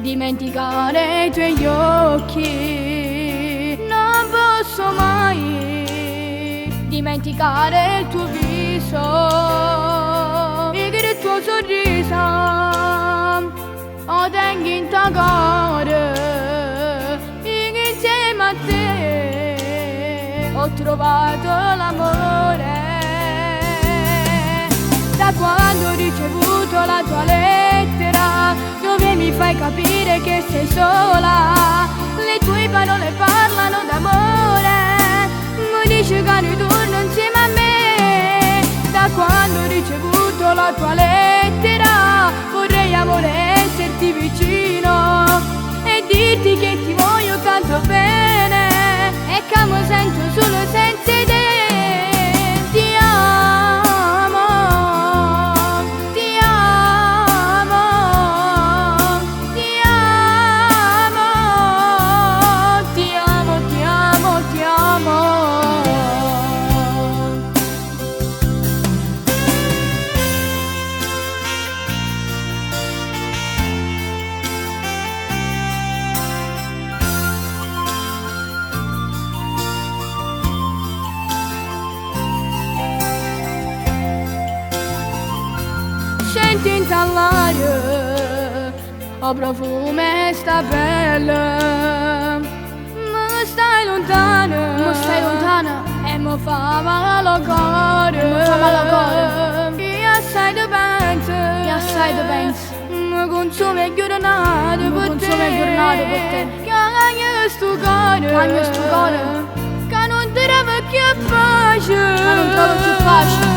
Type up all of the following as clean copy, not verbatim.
dimenticare i tuoi occhi. Non posso mai dimenticare il tuo viso e il tuo sorriso. Ho tengo in tuo cuore, insieme a te ho trovato l'amore. Da quando ho ricevuto la tua lettera, dove mi fai capire che sei sola, le tue parole parlano d'amore, mi dici che ritorno insieme a me. Da quando ho ricevuto la tua lettera, vorrei amore esserti vicino e dirti che ti voglio tanto bene e che mi sento solo senza te. Senti in l'aria, ho profumo e sta bella. Ma stai lontana e mi fa male al cuore. Che assai te penso, mi consuma e giornate per te. Che agni sto cuore, che non ti trovo più pace.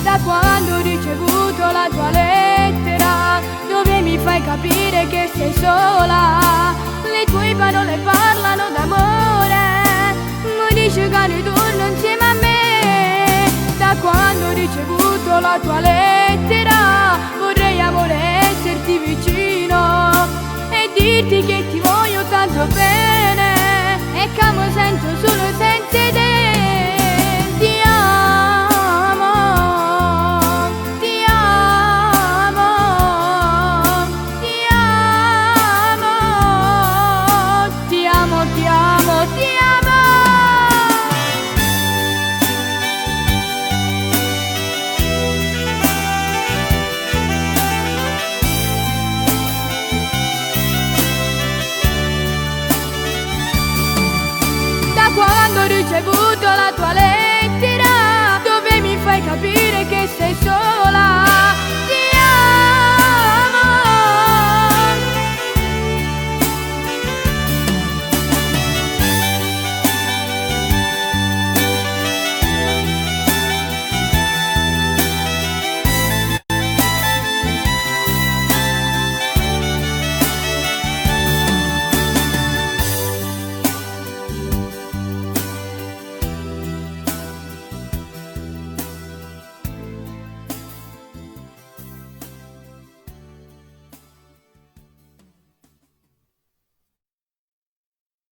Da quando ho ricevuto la tua lettera, dove mi fai capire che sei sola, le tue parole parlano d'amore, mi dici che ritorno insieme a me. Da quando ho ricevuto la tua lettera, vorrei amore esserti vicino e dirti che ti voglio tanto bene e che mi sento solo senza te.